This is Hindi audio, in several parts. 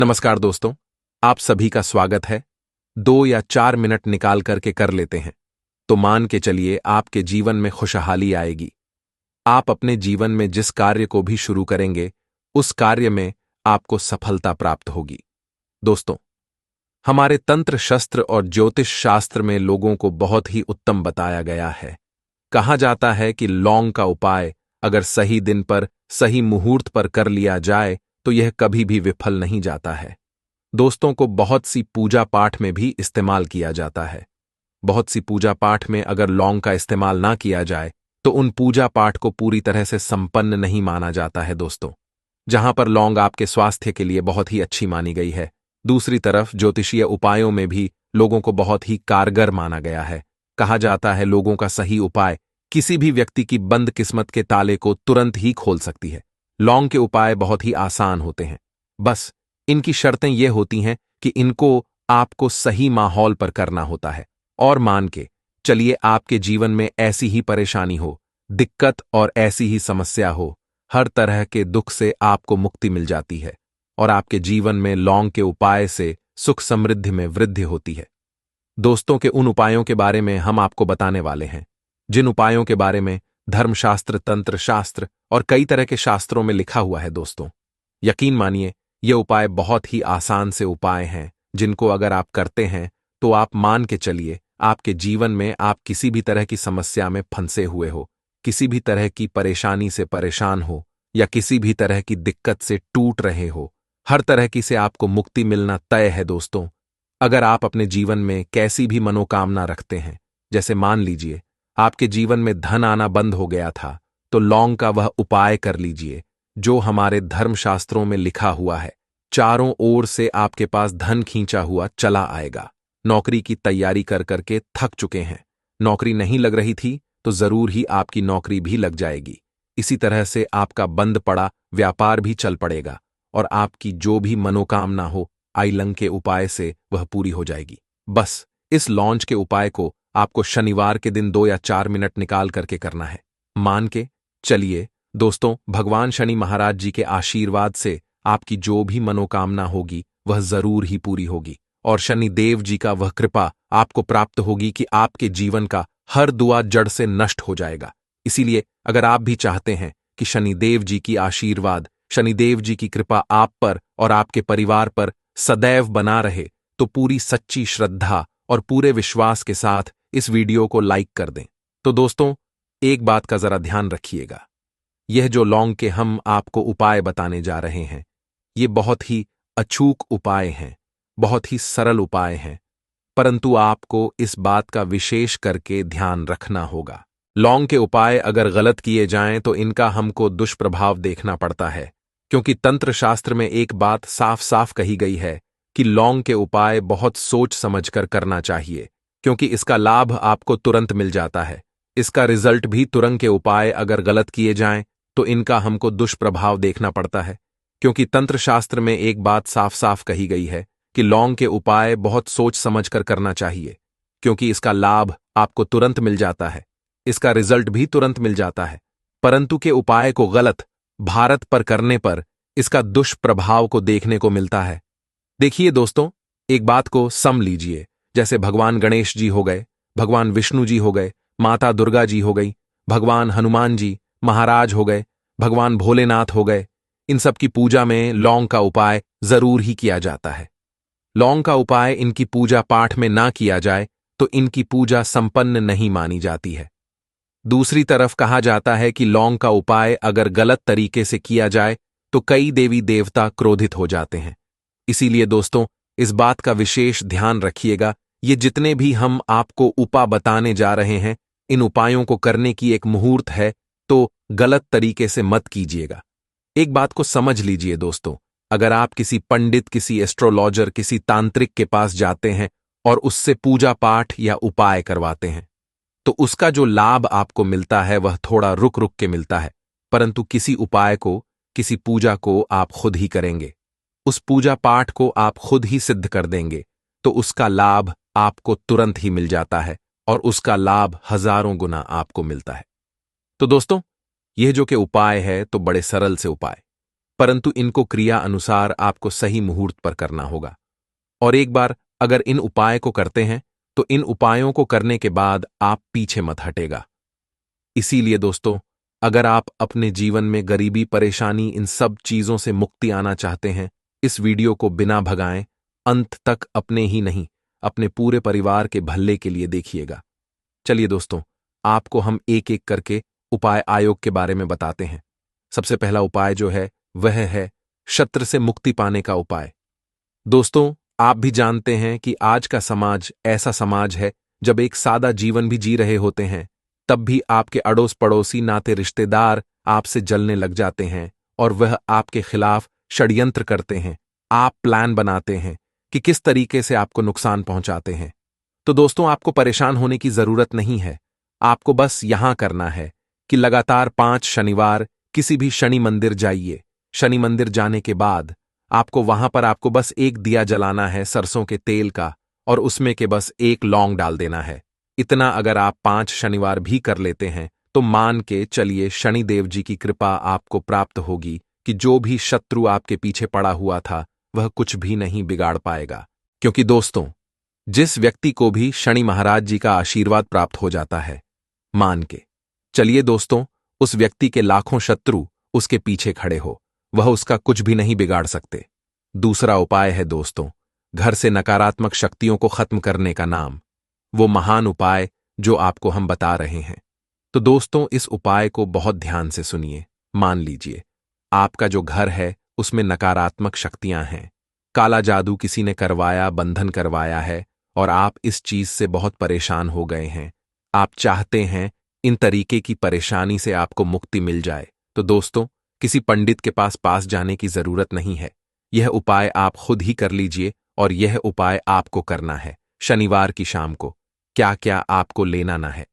नमस्कार दोस्तों, आप सभी का स्वागत है। 2 या 4 मिनट निकाल करके कर लेते हैं तो मान के चलिए आपके जीवन में खुशहाली आएगी। आप अपने जीवन में जिस कार्य को भी शुरू करेंगे उस कार्य में आपको सफलता प्राप्त होगी। दोस्तों, हमारे तंत्र शस्त्र और ज्योतिष शास्त्र में लोगों को बहुत ही उत्तम बताया गया है। कहा जाता है कि लौंग का उपाय अगर सही दिन पर सही मुहूर्त पर कर लिया जाए तो यह कभी भी विफल नहीं जाता है। दोस्तों को बहुत सी पूजा पाठ में भी इस्तेमाल किया जाता है। बहुत सी पूजा पाठ में अगर लौंग का इस्तेमाल ना किया जाए तो उन पूजा पाठ को पूरी तरह से संपन्न नहीं माना जाता है। दोस्तों, जहां पर लौंग आपके स्वास्थ्य के लिए बहुत ही अच्छी मानी गई है, दूसरी तरफ ज्योतिषीय उपायों में भी लोगों को बहुत ही कारगर माना गया है। कहा जाता है लोगों का सही उपाय किसी भी व्यक्ति की बंद किस्मत के ताले को तुरंत ही खोल सकती है। लौंग के उपाय बहुत ही आसान होते हैं, बस इनकी शर्तें ये होती हैं कि इनको आपको सही माहौल पर करना होता है। और मान के चलिए आपके जीवन में ऐसी ही परेशानी हो, दिक्कत और ऐसी ही समस्या हो, हर तरह के दुख से आपको मुक्ति मिल जाती है और आपके जीवन में लौंग के उपाय से सुख समृद्धि में वृद्धि होती है। दोस्तों के उन उपायों के बारे में हम आपको बताने वाले हैं जिन उपायों के बारे में धर्मशास्त्र, तंत्र शास्त्र और कई तरह के शास्त्रों में लिखा हुआ है। दोस्तों, यकीन मानिए ये उपाय बहुत ही आसान से उपाय हैं जिनको अगर आप करते हैं तो आप मान के चलिए आपके जीवन में आप किसी भी तरह की समस्या में फंसे हुए हो, किसी भी तरह की परेशानी से परेशान हो या किसी भी तरह की दिक्कत से टूट रहे हो, हर तरह की से आपको मुक्ति मिलना तय है। दोस्तों, अगर आप अपने जीवन में कैसी भी मनोकामना रखते हैं, जैसे मान लीजिए आपके जीवन में धन आना बंद हो गया था, तो लौंग का वह उपाय कर लीजिए जो हमारे धर्मशास्त्रों में लिखा हुआ है। चारों ओर से आपके पास धन खींचा हुआ चला आएगा। नौकरी की तैयारी कर करके थक चुके हैं, नौकरी नहीं लग रही थी तो जरूर ही आपकी नौकरी भी लग जाएगी। इसी तरह से आपका बंद पड़ा व्यापार भी चल पड़ेगा और आपकी जो भी मनोकामना हो आइलंग के उपाय से वह पूरी हो जाएगी। बस इस लौंज के उपाय को आपको शनिवार के दिन 2 या 4 मिनट निकाल करके करना है। मान के चलिए दोस्तों, भगवान शनि महाराज जी के आशीर्वाद से आपकी जो भी मनोकामना होगी वह जरूर ही पूरी होगी और शनि देव जी का वह कृपा आपको प्राप्त होगी कि आपके जीवन का हर दुआ जड़ से नष्ट हो जाएगा। इसीलिए अगर आप भी चाहते हैं कि शनि देव जी की आशीर्वाद, शनि देव जी की कृपा आप पर और आपके परिवार पर सदैव बना रहे, तो पूरी सच्ची श्रद्धा और पूरे विश्वास के साथ इस वीडियो को लाइक कर दें। तो दोस्तों, एक बात का जरा ध्यान रखिएगा, यह जो लौंग के हम आपको उपाय बताने जा रहे हैं ये बहुत ही अचूक उपाय हैं, बहुत ही सरल उपाय हैं, परंतु आपको इस बात का विशेष करके ध्यान रखना होगा। लौंग के उपाय अगर गलत किए जाएं तो इनका हमको दुष्प्रभाव देखना पड़ता है, क्योंकि तंत्र शास्त्र में एक बात साफ साफ कही गई है कि लौंग के उपाय बहुत सोच समझकर करना चाहिए, क्योंकि इसका लाभ आपको तुरंत मिल जाता है। इसका रिजल्ट भी तुरंत के उपाय अगर गलत किए जाएं तो इनका हमको दुष्प्रभाव देखना पड़ता है, क्योंकि तंत्र शास्त्र में एक बात साफ साफ कही गई है कि लौंग के उपाय बहुत सोच समझकर करना चाहिए, क्योंकि इसका लाभ आपको तुरंत मिल जाता है, इसका रिजल्ट भी तुरंत मिल जाता है, परंतु के उपाय को गलत भारत पर करने पर इसका दुष्प्रभाव को देखने को मिलता है। देखिए दोस्तों, एक बात को सम लीजिए, जैसे भगवान गणेश जी हो गए, भगवान विष्णु जी हो गए, माता दुर्गा जी हो गई, भगवान हनुमान जी महाराज हो गए, भगवान भोलेनाथ हो गए, इन सब की पूजा में लौंग का उपाय जरूर ही किया जाता है। लौंग का उपाय इनकी पूजा पाठ में ना किया जाए तो इनकी पूजा संपन्न नहीं मानी जाती है। दूसरी तरफ कहा जाता है कि लौंग का उपाय अगर गलत तरीके से किया जाए तो कई देवी देवता क्रोधित हो जाते हैं। इसीलिए दोस्तों, इस बात का विशेष ध्यान रखिएगा, ये जितने भी हम आपको उपाय बताने जा रहे हैं, इन उपायों को करने की एक मुहूर्त है, तो गलत तरीके से मत कीजिएगा। एक बात को समझ लीजिए दोस्तों, अगर आप किसी पंडित, किसी एस्ट्रोलॉजर, किसी तांत्रिक के पास जाते हैं और उससे पूजा पाठ या उपाय करवाते हैं तो उसका जो लाभ आपको मिलता है वह थोड़ा रुक रुक के मिलता है, परंतु किसी उपाय को, किसी पूजा को आप खुद ही करेंगे, उस पूजा पाठ को आप खुद ही सिद्ध कर देंगे तो उसका लाभ आपको तुरंत ही मिल जाता है और उसका लाभ हजारों गुना आपको मिलता है। तो दोस्तों, यह जो कि उपाय है तो बड़े सरल से उपाय, परंतु इनको क्रिया अनुसार आपको सही मुहूर्त पर करना होगा। और एक बार अगर इन उपाय को करते हैं तो इन उपायों को करने के बाद आप पीछे मत हटेगा। इसीलिए दोस्तों, अगर आप अपने जीवन में गरीबी, परेशानी, इन सब चीजों से मुक्ति आना चाहते हैं, इस वीडियो को बिना भगाएं अंत तक अपने ही नहीं, अपने पूरे परिवार के भले के लिए देखिएगा। चलिए दोस्तों, आपको हम एक एक करके उपाय आयोग के बारे में बताते हैं। सबसे पहला उपाय जो है वह है शत्रु से मुक्ति पाने का उपाय। दोस्तों, आप भी जानते हैं कि आज का समाज ऐसा समाज है जब एक सादा जीवन भी जी रहे होते हैं तब भी आपके अड़ोस पड़ोसी, नाते रिश्तेदार आपसे जलने लग जाते हैं और वह आपके खिलाफ षड्यंत्र करते हैं। आप प्लान बनाते हैं कि किस तरीके से आपको नुकसान पहुंचाते हैं। तो दोस्तों, आपको परेशान होने की जरूरत नहीं है। आपको बस यहां करना है कि लगातार 5 शनिवार किसी भी शनि मंदिर जाइए। शनि मंदिर जाने के बाद आपको वहां पर आपको बस एक दिया जलाना है सरसों के तेल का, और उसमें के बस एक लौंग डाल देना है। इतना अगर आप 5 शनिवार भी कर लेते हैं तो मान के चलिए शनिदेव जी की कृपा आपको प्राप्त होगी कि जो भी शत्रु आपके पीछे पड़ा हुआ था वह कुछ भी नहीं बिगाड़ पाएगा। क्योंकि दोस्तों, जिस व्यक्ति को भी शनि महाराज जी का आशीर्वाद प्राप्त हो जाता है, मान के चलिए दोस्तों, उस व्यक्ति के लाखों शत्रु उसके पीछे खड़े हो, वह उसका कुछ भी नहीं बिगाड़ सकते। दूसरा उपाय है दोस्तों, घर से नकारात्मक शक्तियों को खत्म करने का नाम, वो महान उपाय जो आपको हम बता रहे हैं। तो दोस्तों, इस उपाय को बहुत ध्यान से सुनिए। मान लीजिए आपका जो घर है उसमें नकारात्मक शक्तियां हैं, काला जादू किसी ने करवाया, बंधन करवाया है और आप इस चीज से बहुत परेशान हो गए हैं। आप चाहते हैं इन तरीके की परेशानी से आपको मुक्ति मिल जाए। तो दोस्तों, किसी पंडित के पास जाने की जरूरत नहीं है। यह उपाय आप खुद ही कर लीजिए और यह उपाय आपको करना है शनिवार की शाम को। क्या क्या आपको लेना ना है?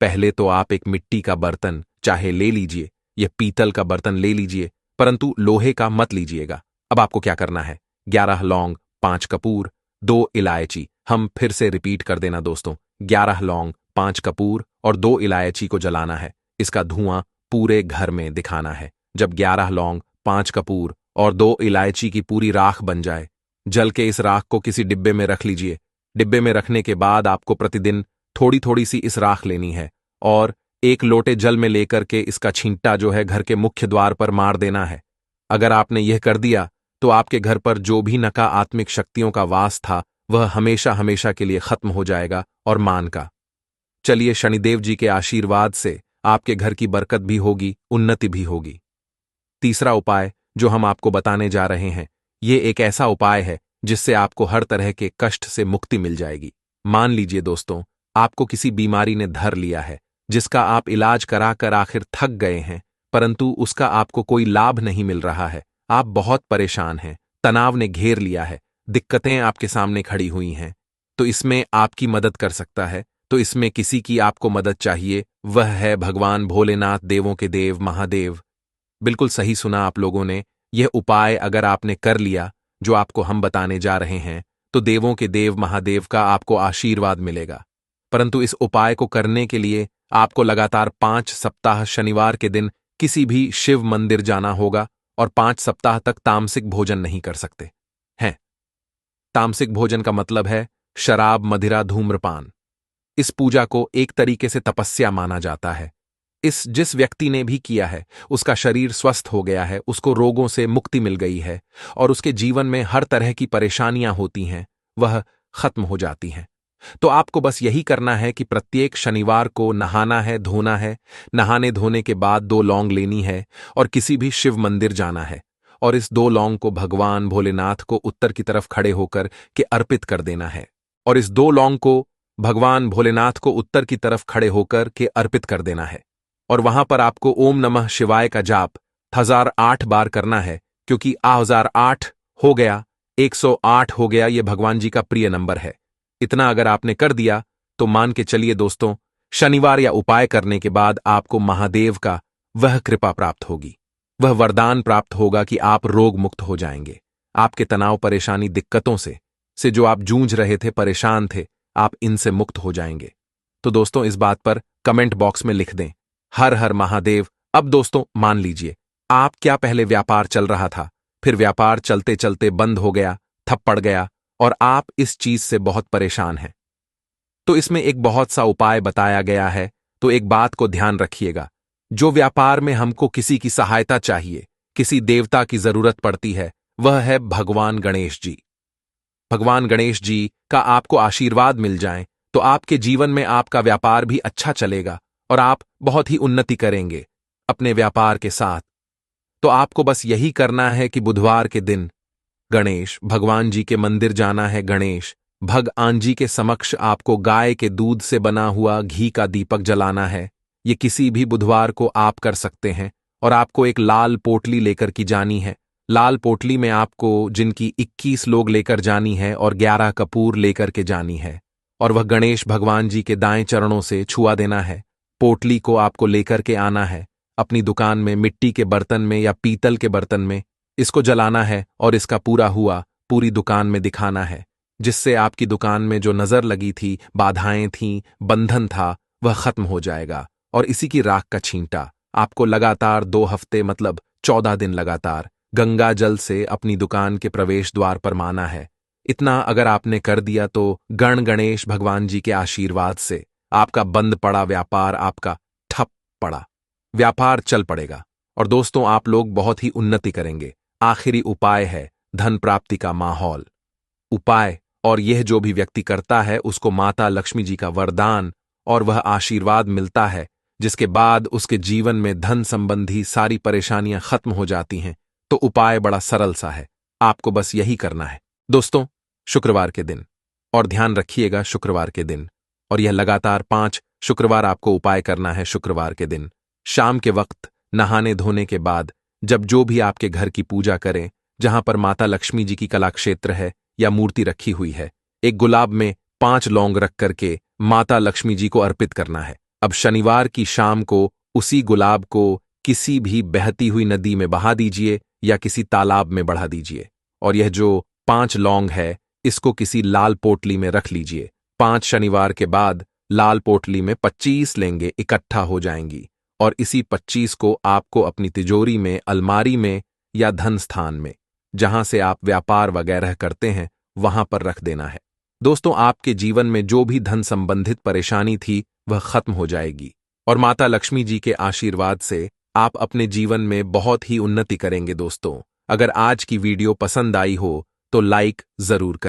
पहले तो आप एक मिट्टी का बर्तन चाहे ले लीजिए या पीतल का बर्तन ले लीजिए, परंतु लोहे का मत लीजिएगा। अब आपको क्या करना है? 11 लौंग, 5 कपूर, 2 इलायची। हम फिर से रिपीट कर देना दोस्तों, 11 लौंग, 5 कपूर और 2 इलायची को जलाना है। इसका धुआं पूरे घर में दिखाना है। जब 11 लौंग, 5 कपूर और 2 इलायची की पूरी राख बन जाए, जल के इस राख को किसी डिब्बे में रख लीजिए। डिब्बे में रखने के बाद आपको प्रतिदिन थोड़ी थोड़ी सी इस राख लेनी है और 1 लोटे जल में लेकर के इसका छींटा जो है घर के मुख्य द्वार पर मार देना है। अगर आपने यह कर दिया तो आपके घर पर जो भी नका आत्मिक शक्तियों का वास था वह हमेशा हमेशा के लिए खत्म हो जाएगा। और मान का चलिए, शनिदेव जी के आशीर्वाद से आपके घर की बरकत भी होगी, उन्नति भी होगी। तीसरा उपाय जो हम आपको बताने जा रहे हैं, ये एक ऐसा उपाय है जिससे आपको हर तरह के कष्ट से मुक्ति मिल जाएगी। मान लीजिए दोस्तों, आपको किसी बीमारी ने धर लिया है जिसका आप इलाज कराकर आखिर थक गए हैं, परंतु उसका आपको कोई लाभ नहीं मिल रहा है। आप बहुत परेशान हैं, तनाव ने घेर लिया है, दिक्कतें आपके सामने खड़ी हुई हैं। तो इसमें आपकी मदद कर सकता है। तो इसमें किसी की आपको मदद चाहिए, वह है भगवान भोलेनाथ, देवों के देव महादेव। बिल्कुल सही सुना आप लोगों ने। यह उपाय अगर आपने कर लिया जो आपको हम बताने जा रहे हैं, तो देवों के देव महादेव का आपको आशीर्वाद मिलेगा। परंतु इस उपाय को करने के लिए आपको लगातार 5 सप्ताह शनिवार के दिन किसी भी शिव मंदिर जाना होगा और 5 सप्ताह तक तामसिक भोजन नहीं कर सकते हैं। तामसिक भोजन का मतलब है शराब, मदिरा, धूम्रपान। इस पूजा को एक तरीके से तपस्या माना जाता है। जिस व्यक्ति ने भी किया है उसका शरीर स्वस्थ हो गया है, उसको रोगों से मुक्ति मिल गई है और उसके जीवन में हर तरह की परेशानियां होती हैं वह खत्म हो जाती हैं। तो आपको बस यही करना है कि प्रत्येक शनिवार को नहाना है, धोना है। नहाने धोने के बाद 2 लौंग लेनी है और किसी भी शिव मंदिर जाना है और इस 2 लौंग को भगवान भोलेनाथ को उत्तर की तरफ खड़े होकर के अर्पित कर देना है। और इस 2 लौंग को भगवान भोलेनाथ को उत्तर की तरफ खड़े होकर के अर्पित कर देना है और वहां पर आपको ओम नमः शिवाय का जाप 1008 बार करना है, क्योंकि 1008 हो गया, 108 हो गया, यह भगवान जी का प्रिय नंबर है। इतना अगर आपने कर दिया तो मान के चलिए दोस्तों, शनिवार या उपाय करने के बाद आपको महादेव का वह कृपा प्राप्त होगी, वह वरदान प्राप्त होगा कि आप रोग मुक्त हो जाएंगे। आपके तनाव, परेशानी, दिक्कतों से जो आप जूझ रहे थे, परेशान थे, आप इनसे मुक्त हो जाएंगे। तो दोस्तों, इस बात पर कमेंट बॉक्स में लिख दें, हर हर महादेव। अब दोस्तों मान लीजिए आप क्या पहले व्यापार चल रहा था, फिर व्यापार चलते चलते बंद हो गया, ठप पड़ गया और आप इस चीज से बहुत परेशान हैं। तो इसमें एक बहुत सा उपाय बताया गया है। तो एक बात को ध्यान रखिएगा, जो व्यापार में हमको किसी की सहायता चाहिए, किसी देवता की जरूरत पड़ती है, वह है भगवान गणेश जी। भगवान गणेश जी का आपको आशीर्वाद मिल जाए तो आपके जीवन में आपका व्यापार भी अच्छा चलेगा और आप बहुत ही उन्नति करेंगे अपने व्यापार के साथ। तो आपको बस यही करना है कि बुधवार के दिन गणेश भगवान जी के मंदिर जाना है। गणेश भगवान जी के समक्ष आपको गाय के दूध से बना हुआ घी का दीपक जलाना है। ये किसी भी बुधवार को आप कर सकते हैं और आपको एक लाल पोटली लेकर की जानी है। लाल पोटली में आपको जिनकी 21 लोग लेकर जानी है और 11 कपूर लेकर के जानी है और वह गणेश भगवान जी के दाएं चरणों से छुआ देना है। पोटली को आपको लेकर के आना है अपनी दुकान में, मिट्टी के बर्तन में या पीतल के बर्तन में इसको जलाना है और इसका पूरा हुआ पूरी दुकान में दिखाना है, जिससे आपकी दुकान में जो नजर लगी थी, बाधाएं थीं, बंधन था, वह खत्म हो जाएगा। और इसी की राख का छींटा आपको लगातार 2 हफ्ते मतलब 14 दिन लगातार गंगा जल से अपनी दुकान के प्रवेश द्वार पर माना है। इतना अगर आपने कर दिया तो गण गणेश भगवान जी के आशीर्वाद से आपका बंद पड़ा व्यापार आपका ठप पड़ा व्यापार चल पड़ेगा और दोस्तों आप लोग बहुत ही उन्नति करेंगे। आखिरी उपाय है धन प्राप्ति का माहौल उपाय, और यह जो भी व्यक्ति करता है उसको माता लक्ष्मी जी का वरदान और वह आशीर्वाद मिलता है, जिसके बाद उसके जीवन में धन संबंधी सारी परेशानियां खत्म हो जाती हैं। तो उपाय बड़ा सरल सा है, आपको बस यही करना है दोस्तों। शुक्रवार के दिन, और ध्यान रखिएगा शुक्रवार के दिन, और यह लगातार 5 शुक्रवार आपको उपाय करना है। शुक्रवार के दिन शाम के वक्त नहाने धोने के बाद जब जो भी आपके घर की पूजा करें, जहां पर माता लक्ष्मी जी की कला क्षेत्र है या मूर्ति रखी हुई है, एक गुलाब में 5 लौंग रख करके माता लक्ष्मी जी को अर्पित करना है। अब शनिवार की शाम को उसी गुलाब को किसी भी बहती हुई नदी में बहा दीजिए या किसी तालाब में बढ़ा दीजिए, और यह जो 5 लौंग है इसको किसी लाल पोटली में रख लीजिए। 5 शनिवार के बाद लाल पोटली में 25 लेंगे इकट्ठा हो जाएंगी, और इसी 25 को आपको अपनी तिजोरी में, अलमारी में या धन स्थान में, जहां से आप व्यापार वगैरह करते हैं, वहां पर रख देना है। दोस्तों आपके जीवन में जो भी धन संबंधित परेशानी थी वह खत्म हो जाएगी और माता लक्ष्मी जी के आशीर्वाद से आप अपने जीवन में बहुत ही उन्नति करेंगे। दोस्तों अगर आज की वीडियो पसंद आई हो तो लाइक जरूर करें।